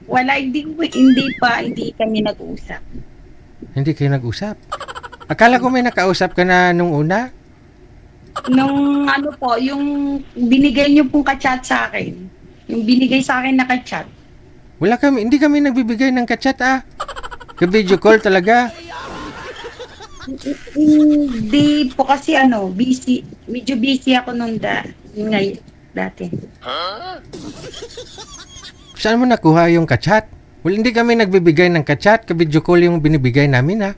Wala, hindi kami nag-uusap. Hindi kayo nag-usap? Akala ko may nakausap ka na nung una. Nung ano po, yung binigay niyo pong ka-chat sa akin. Yung binigay sa akin na ka-chat. Hindi kami nagbibigay ng kachat Ka-video call talaga. Hindi po kasi busy. Medyo busy ako nung ngayon, dati. Saan mo nakuha yung kachat? Hindi kami nagbibigay ng kachat. Ka-video call yung binibigay namin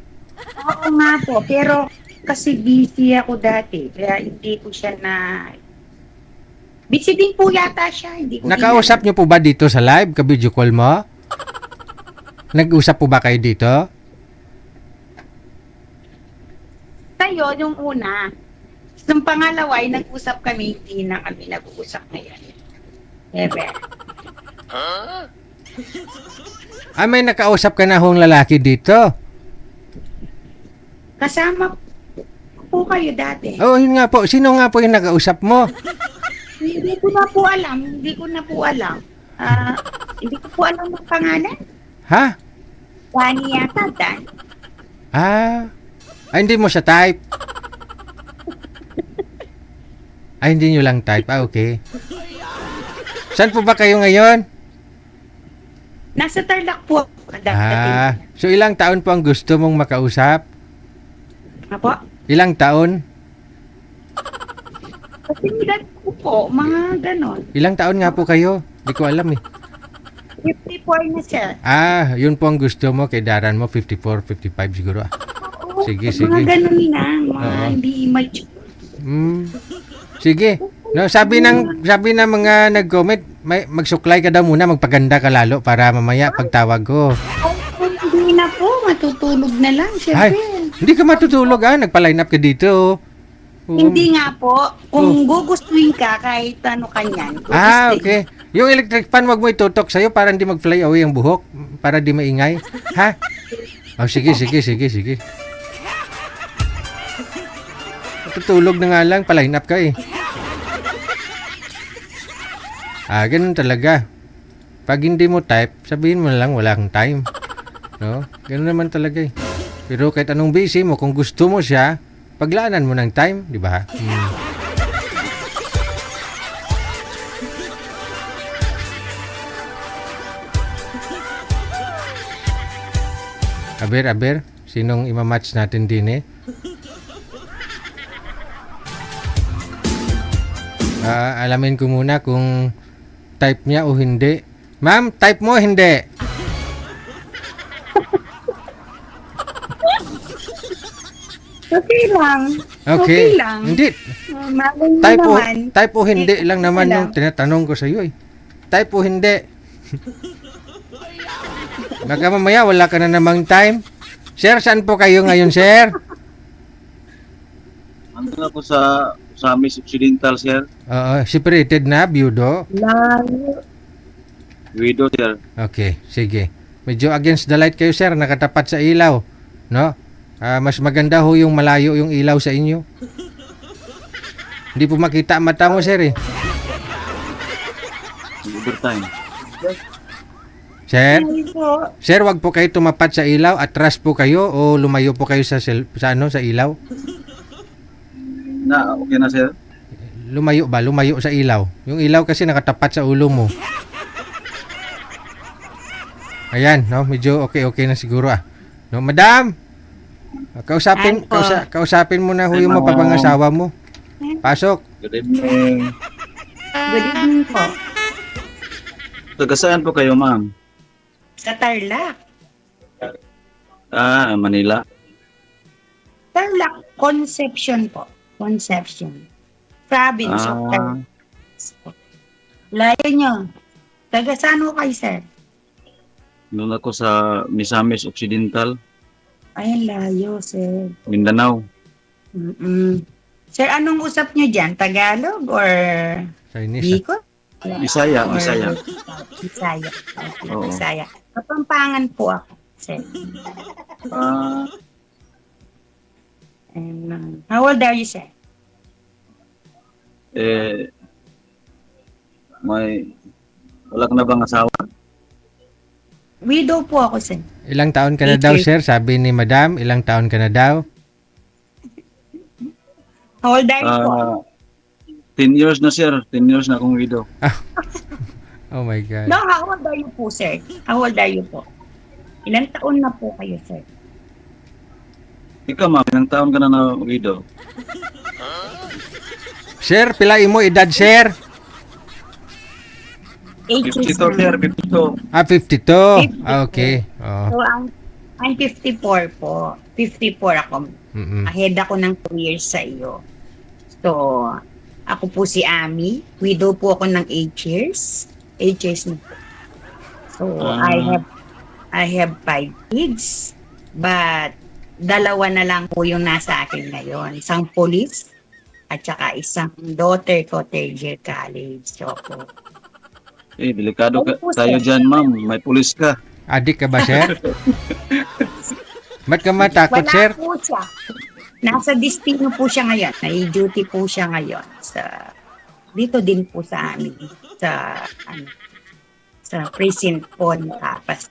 Oo nga po, pero kasi busy ako dati. Kaya hindi ko siya na... Busy din po yata siya. Hindi ko Nakausap din niyo po ba dito sa live? Ka-video call mo? Nag-usap po ba kayo dito? Tayo, yung una. Nung pangalawa, ay nag-usap kami, hindi na kami nag-uusap ngayon. Ebe. May nakausap ka na hong lalaki dito? Kasama po kayo dati. Oo, yun nga po. Sino nga po yung nakausap mo? Hindi ko na po alam. Hindi ko po alam ang pangalan. Ha? Dani yata, Dan. Hindi mo siya type. Hindi nyo lang type. Okay. Saan po ba kayo ngayon? Nasa Tarlac po. So ilang taon po ang gusto mong makausap? Apo? Ilang taon? Kasi edad ko po, mga ganon. Ilang taon nga po kayo? Di ko alam 54 na sir. Yun po ang gusto mo kay Daran mo, 54, 55 siguro Oo, Sige. mga ganon na. Hindi mature. Sige. No, sabi ng mga nag-comment, magsuklay ka daw muna, magpaganda ka lalo para mamaya pagtawag ko. Hindi na po, matutulog na lang, syempre. Hindi ka matutulog nagpa-line up ka dito. Hindi nga po. Kung gugustuhin ka, kahit ano kanyan. Okay. Yung electric fan, wag mo itutok sa'yo para hindi mag-fly away ang buhok. Para di maingay. Ha? Sige. Tutulog na nga lang, pa-line up ka ganun talaga. Pag hindi mo type, sabihin mo na lang wala kang time. No? Ganun naman talaga Pero kahit anong busy mo, kung gusto mo siya, paglaanan mo ng time, di ba? Aber, sinong imamatch natin din alamin ko muna kung type niya o hindi. Ma'am, type mo hindi? Okay lang. Okay lang. Hindi. Type o hindi lang naman yung tinatanong ko sa iyo Type o hindi? Baka mamaya wala ka na namang time. Sir, saan po kayo ngayon, sir? Ando na po sa Miss Occidental, sir. Separated na, byudo? Widow, sir. Okay, sige. Medyo against the light kayo, sir. Nakatapat sa ilaw. No? Mas maganda ho yung malayo yung ilaw sa inyo. Hindi po makita ang mata mo, sir Overtime. Sir, wag po kayo tumapat sa ilaw. Atras po kayo o lumayo po kayo sa ilaw. Okay na, sir? Lumayo sa ilaw. Yung ilaw kasi nakatapat sa ulo mo. Ayan, no? Medyo okay na siguro No, madam. Kausapin mo na ho yung mapapangasawa mo. Pasok. Good evening. Good evening po. Taga saan po kayo, ma'am? Sa Tarlac. Manila. Tarlac Conception po. Conception. Province of Tarlac. Layo nyo. Taga saan ho kayo, sir? Doon ako sa Misamis Occidental, Ay, layo, sir. Mindanao. Sir, anong usap nyo dyan? Tagalog or Chinese. Bicol? Bisaya. Bisaya. Oo. Bisaya. Kapampangan po ako, sir. And, how old are you, sir? Wala ka na bang asawa? Widow po ako, sir. Ilang taon ka na 8 daw, years. sir? Sabi ni madam, ilang taon ka na daw? How old are you po? 10 years na sir, 10 years na akong widow. Oh my God. No, how old are you po, sir? How old are you po? Ilang taon na po kayo, sir? Ikaw ma'am, ilang taon ka na widow? Sir, pila imo edad, sir? 8 years 52 sir, na. 52. 52. Ah, okay. Oh. So, I'm 54 po. 54 ako. Mm-mm. Ahead ako ng 2 years sa iyo. So, ako po si Ami. Widow po ako ng 8 years. 8 years na po. So, I have 5 kids. But, dalawa na lang po yung nasa akin ngayon. Isang police at saka isang daughter ko, third year college. So, po. Delikado Opo, sir. tayo dyan ma'am, may pulis ka. Adik ka ba, sir? Ba't ka matakot, Wala sir? po siya. Nasa destino po siya ngayon. Nai-duty po siya ngayon. Dito din po sa amin. Sa precinct po ng Kapas.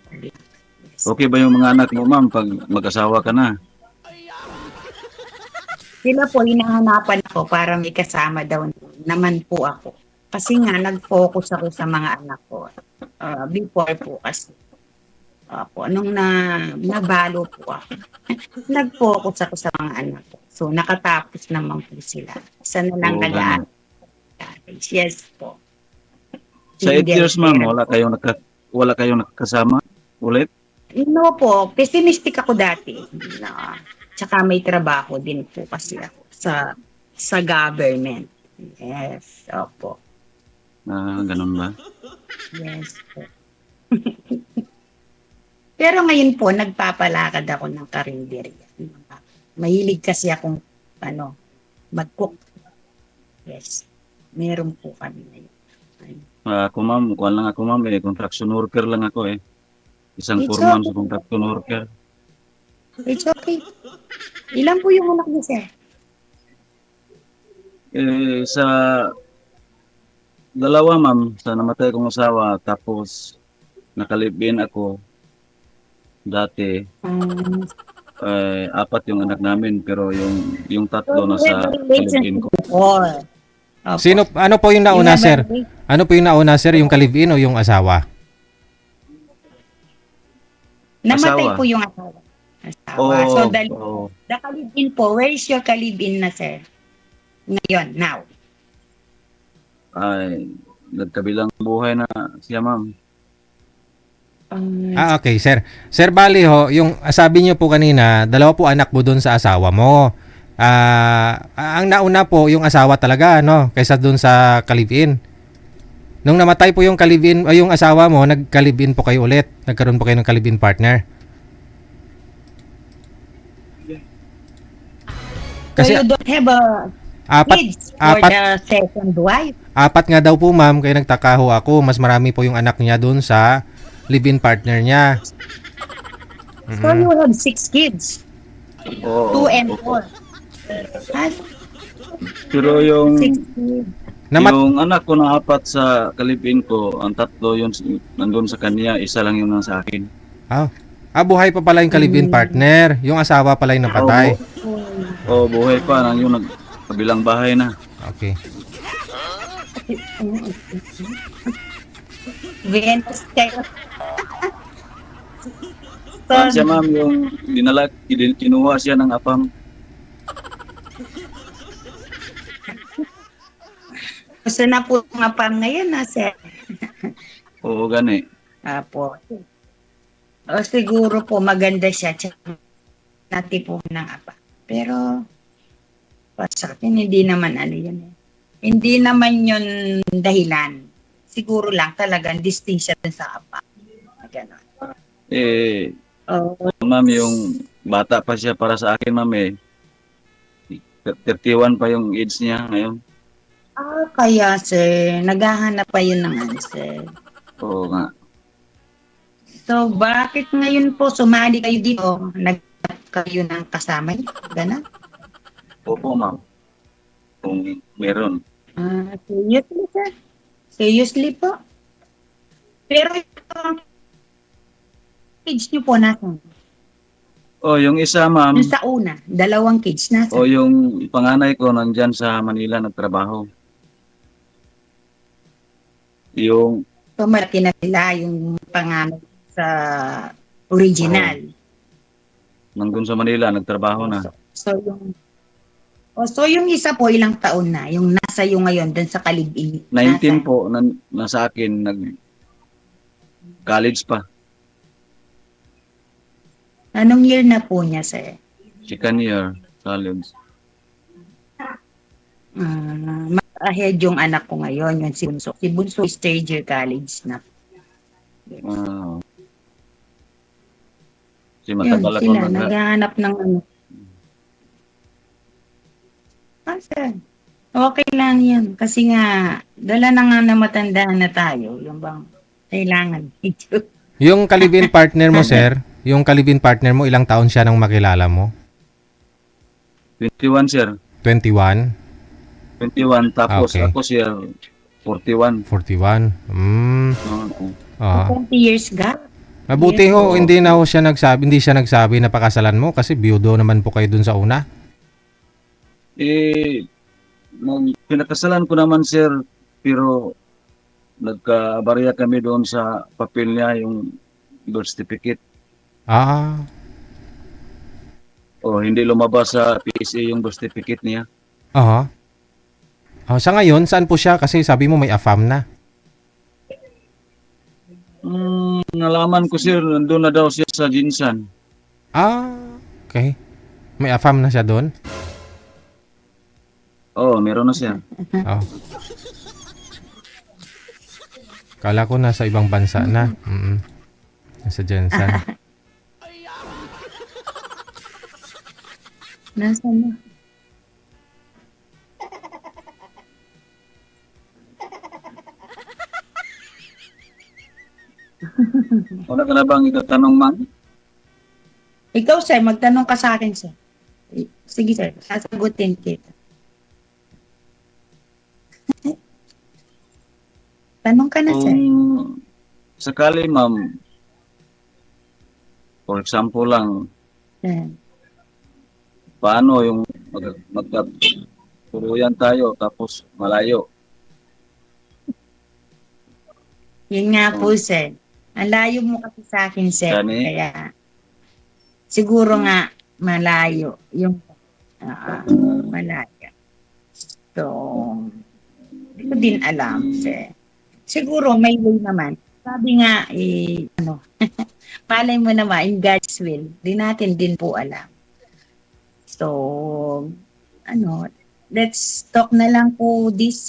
Okay ba yung mga anak mo ma'am pag mag-asawa ka na? Sila po, hinahanapan ko para may kasama daw naman po ako. Kasi nga, nag-focus ako sa mga anak ko. Before po kasi. Nung nabalo po ako, nag-focus ako sa mga anak ko. So, nakatapos naman po sila. Isa na lang Oo, nag-aaral. Yes po. Sa 8 years ma'am, Hindi, wala kayong nakakasama ulit? No po, pessimistic ako dati. Tsaka may trabaho din po kasi ako sa government. Yes, opo. Ganun ba? Yes po. Pero ngayon po, nagpapalakad ako ng karinderya. Mahilig kasi akong mag-cook. Yes. Meron po kami ngayon. Ako ma'am, construction worker lang ako eh. Isang It's foreman okay. sa construction worker. It's okay. Ilan po yung anak niyo, sir? Sa dalawa ma'am, sa namatay kong asawa, tapos nakalibin ako dati. Apat yung anak namin, pero yung tatlo na sa kalibin ko. Opo. Ano po yung nauna, Yung sir? naman- Ano po yung nauna, sir? Yung kalibin o yung asawa? Namatay Asawa. po yung asawa. So, the kalibin po, where is your kalibin na, sir? Ngayon, now. Ay, nagkabilang buhay na siya ma'am. Okay, sir. Sir, bali ho, yung sabi niyo po kanina, dalawa po anak mo doon sa asawa mo. Ang nauna po yung asawa talaga, no? Kaysa doon sa kalibin. Nung namatay po yung kalibin, yung asawa mo, nagkalibin po kayo ulit. Nagkaroon po kayo ng kalibin partner. Kasi So, you don't have apat, kids for apat, the second wife. apat nga daw po, ma'am, kaya nagtaka ho ako. Mas marami po yung anak niya doon sa live-in partner niya. So, you have 6 kids. 2 and 4. Pero yung 6 kids. yung anak ko na apat sa kalibin ko, ang tatlo yun nandun sa kanya, isa lang yun sa akin. Buhay pa pala yung kalibin partner. Yung asawa pala yung napatay. Buhay pa, nang yung kabilang bahay na. Okay. Venus kayo. Siya ma'am, yung kinuha siya ng apam. Gusto na po nga pa ngayon, sir. Oo, gani. Po. Siguro po maganda siya. Natipo ng apa. Pero, sa akin, hindi naman yun eh. Hindi naman yun dahilan. Siguro lang talagang distinction sa apa. Ganon. Ma'am, yung bata pa siya para sa akin, ma'am eh. 31 pa yung age niya ngayon. Kaya sir, naghahanap pa yun ng answer. Oo nga. So, bakit ngayon po sumali kayo dito? Naghanap kayo ng kasama niyo? Ganon? Opo, ma'am. Kung meron. Seriously, sir? Seriously po? Pero Kids niyo po nasan? Oh, yung isa, ma'am, Yung sa una, dalawang kids nasan? o yung panganay ko nandyan sa Manila nagtrabaho. Yung, So, malaki na sila yung panganay sa original. nandun sa Manila, nagtrabaho na. So yung isa po, ilang taon na? Yung nasa iyo ngayon, dun sa Kalibin? 19 po, nasa akin, nag-college pa. Anong year na po niya, sir? Second year, college. Mas ahead yung anak ko ngayon, yung si Bunso. Si Bunso is third year college na. Ah. Kasi Yun, matagal ako sila, naghahanap ng ano. Sir, okay lang yan. Kasi nga, dala na nga na matandaan na tayo. Yung bang kailangan medyo. Yung kalibin partner mo, sir, yung kalibin partner mo, ilang taon siya nang makilala mo? 21, sir. 21? 21, tapos Okay. ako, sir, 41. 41? Oo. Ah. 20 years gap. Mabuti Yes, ho, oo. hindi siya nagsabi na pakasalan mo kasi biyudo naman po kayo dun sa una. Pinakasalan ko naman, sir, pero nagkabarya kami doon sa papel niya, yung birth certificate. Ah, O, hindi lumabas sa PSA yung birth certificate niya. aha. Sa ngayon, saan po siya? Kasi sabi mo may AFAM na. Nalaman ko, sir, nandun na daw siya sa Jinsan. Ah, okay. May AFAM na siya doon? Oo, meron na siya. Oh. Kala ko nasa ibang bansa na. Nasa Jensen. Nasaan na? Wala ka na bang itatanong, ma'am? Ikaw, sir, magtanong ka sa akin, sir. Sige, sir. Sasagutin kita. Tanong ka na, sir. Kung sakali, ma'am, for example lang, Yan. paano yung magkaturuyan tayo tapos malayo? Yun nga po, sir. Ang layo mo kasi sa akin, sir. Gani? Kaya, siguro nga, malayo. Yung, malayo. So, hindi ko din alam, sir. Siguro, may way naman. Sabi nga, malay mo naman, in God's will, di natin din po alam. So, let's talk na lang po this,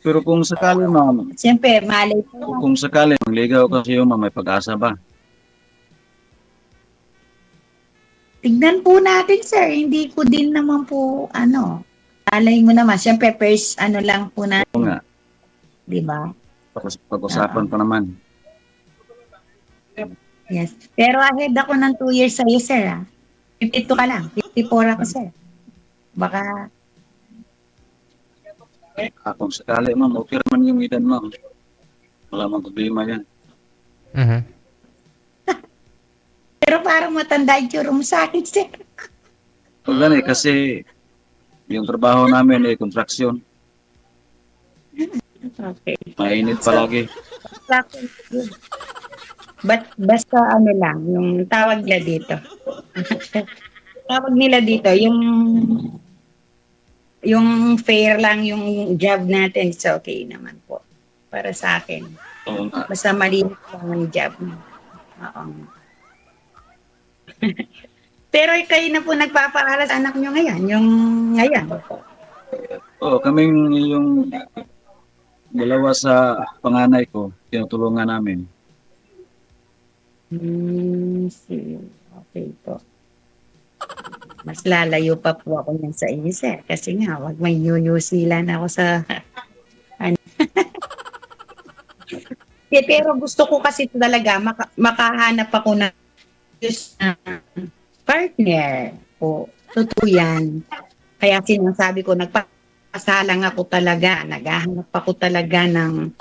Pero kung sakali, ma'am, Siyempre, malay po. kung sakali, mangligaw ka siya, ma'am, may pag-asa ba? Tignan po natin, sir. Hindi ko din naman po, alay mo naman. Siyempre, first, lang po Oo natin. nga, Di ba? pag-usapan pa naman. Yes. Pero ahead ako ng 2 years sa'yo, sir. 52 ka lang. 54 ako, sir. Baka, Kung sakali, ma'am, okay naman yung edad, ma'am. Wala mang problema yan. Mhm. pero parang matanda yung mo sa akin, sir. O gani, kasi yung trabaho namin ay construction. Okay. Mainit palagi. Basta lang, yung tawag nila dito. Tawag nila dito, yung fair lang yung job natin, it's okay naman po. Para sa akin. Oo nga. Basta malinis lang ang job. Oo. Pero kayo na po nagpapaaral sa anak nyo ngayon, yung ngayon. Oo, kaming yung dalawa sa panganay ko, tinutulungan namin. Okay po. Mas lalayo pa po ako yan sa inyo, sir. Kasi nga, wag may nyunyusilan ako sa... Pero gusto ko kasi talaga makahanap ako ng partner po. Totoo yan. Kaya sinasabi ko, nagpasalang ako talaga. Naghahanap ako talaga ng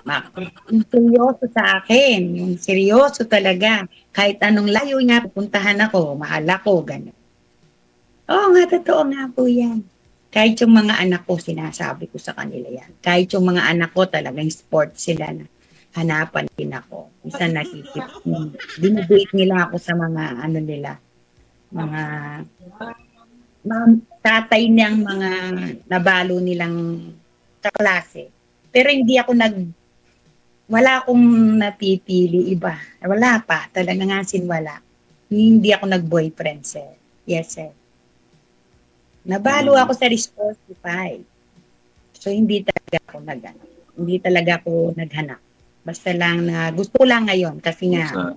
yung seryoso sa akin, yung seryoso talaga. Kahit anong layo niya, pupuntahan ako, mahal ako, gano'n. Oo nga, totoo nga po yan. Kahit yung mga anak ko, sinasabi ko sa kanila yan. Kahit yung mga anak ko, talagang sport sila na hanapan din ako. Minsan nakikip, dinudate nila ako sa mga ano nila, mga tatay niyang mga nabalo nilang kaklase. Pero hindi ako wala akong napipili iba. Wala pa, talaga nga wala. Hindi ako nag-boyfriend, sir. Yes, sir. Nabalo ako sa Sportify. So, hindi talaga ako hindi talaga ako naghanap. Basta lang na gusto ko lang ngayon kasi nga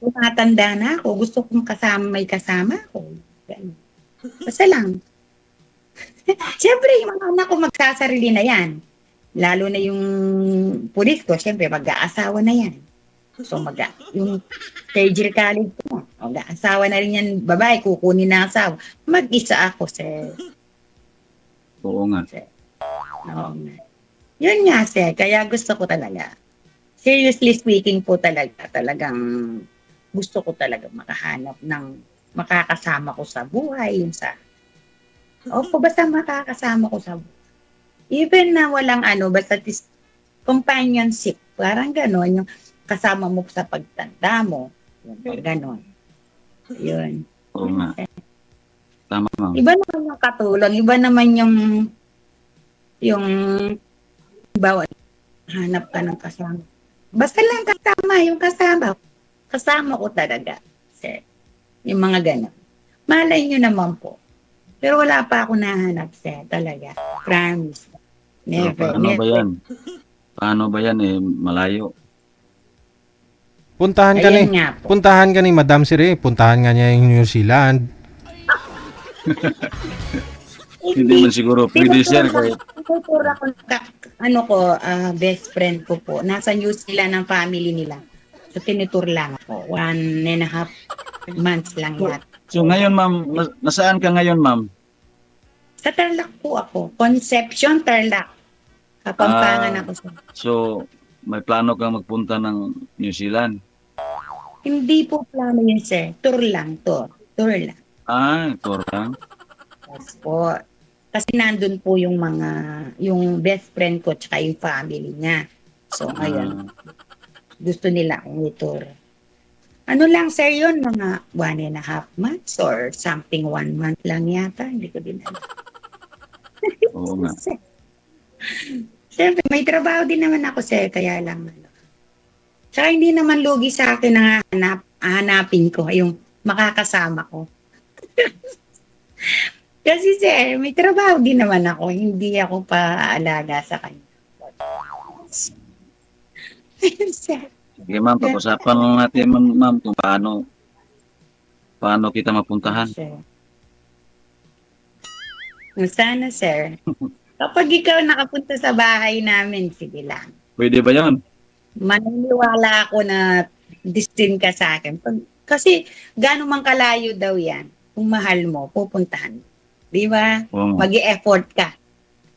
tumatanda na ako. Gusto kong may kasama ako. Ganun. Basta lang. Siyempre, yung mga anak ko magsasarili na yan. Lalo na yung pulis ko, siyempre, mag-aasawa na yan. So, yung Sergil College ko, mag-aasawa na rin yan, babae, kukunin na asawa. Mag-isa ako, sir. Oo nga. Sir. Oo nga. Yun nga, sir. Kaya gusto ko talaga. Seriously speaking po talagang gusto ko talaga makahanap ng makakasama ko sa buhay. Yung basta makakasama ko sa buhay. Even na walang basta companionship. Parang gano'n, yung kasama mo sa pagtanda mo. Yung gano'n. Yun. Oo nga. Tama, ma'am. Iba naman yung katulong. Iba naman yung bawa, hanap ka ng kasama. Basta lang kasama, yung kasama. Kasama ko talaga. Sir. Yung mga gano'n. Malay nyo naman po. Pero wala pa ako nahanap, sir. Talaga. Promise. Never. Paano ba yan? Paano ba yan malayo? Puntahan ka Ayan ni. nga po. Puntahan ka ni Madam Siri. Puntahan nga niya yung New Zealand. Hindi man siguro pwede, sir. Tinuturo ako best friend ko po. Nasa New Zealand ang family nila. So, tinutur lang ako. 1.5 months lang yata. So ngayon, ma'am, nasaan ka ngayon, ma'am? Sa Tarlac po ako. Concepcion, Tarlac. Kapampangan ako sa... So, may plano kang magpunta ng New Zealand? Hindi po plano yun, sir. Tour lang to. Tour lang. Tour lang. Yes po. Kasi nandun po yung yung best friend ko tsaka yung family niya. So, ngayon, gusto nila akong i-tour. Ano lang, sir, yun? Mga 1.5 months or something 1 month lang yata. Hindi ko din alam. Oo nga. Siyempre, may trabaho din naman ako, sir. Kaya lang, Tsaka hindi naman lugi sa akin na hanapin ko yung makakasama ko. Kasi, sir, may trabaho din naman ako. Hindi ako paalaga sa kanya. Sir. Sige, ma'am, pag-usapan lang natin, ma'am, kung paano kita mapuntahan. Sir. Sana, sir. Kapag ikaw nakapunta sa bahay namin, sige lang. Pwede ba yan? Maniniwala ako na destined ka sa akin. Kasi gano'ng man kalayo daw yan. Kung mahal mo, pupuntahan mo. Di ba? Oo. Mag-i-effort ka.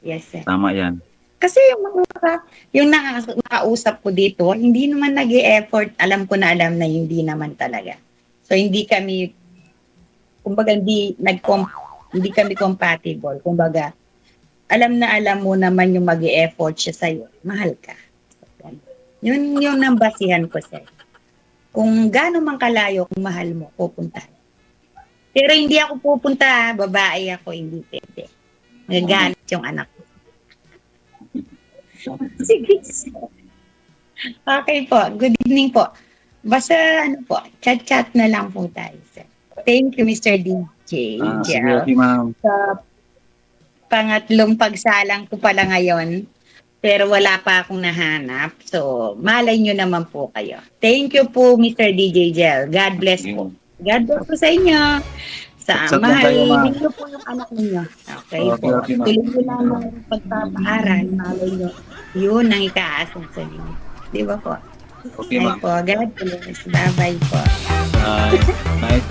Yes, sir. Tama yan. Kasi yung nakausap ko dito, hindi naman nag-i-effort. Alam ko na alam na hindi naman talaga. So, hindi kami, kumbaga, hindi kami compatible. Kumbaga, alam na alam mo naman yung mag-i-effort siya sa'yo. Mahal ka. Yun yung nambasihan ko, sir. Kung gaano man kalayo, kung mahal mo, pupuntahan. Pero hindi ako pupunta, babae ako, hindi pwede. Magagalit yung anak ko. Sige, sir. Okay po. Good evening po. Basta, chat-chat na lang po tayo, sir. Thank you, Mr. DJ. Sige, okay, ma'am. Sa pangatlong pagsalang ko pala ngayon, pero wala pa akong nahanap. So, malay nyo naman po kayo. Thank you po, Mr. DJ Jel. God bless po. God bless po sa inyo. Chat lang tayo, ma'am. Mahalin nyo po yung anak ninyo. Okay po. Okay, ma'am. Tuloy nyo lang ang pagpapaaral. Malay nyo. Yun ang ikaasa sa inyo. Di ba po? Okay, ma'am. Po. God bless. Bye-bye po. Night.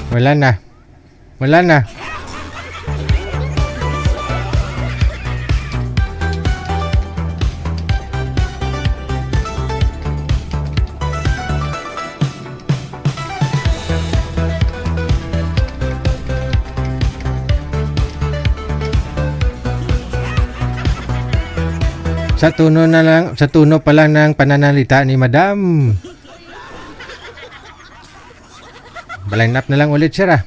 Wala na. Wala na. Sa tuno pa lang ng pananalita ni Madam. Baline up na lang ulit, sir, ah.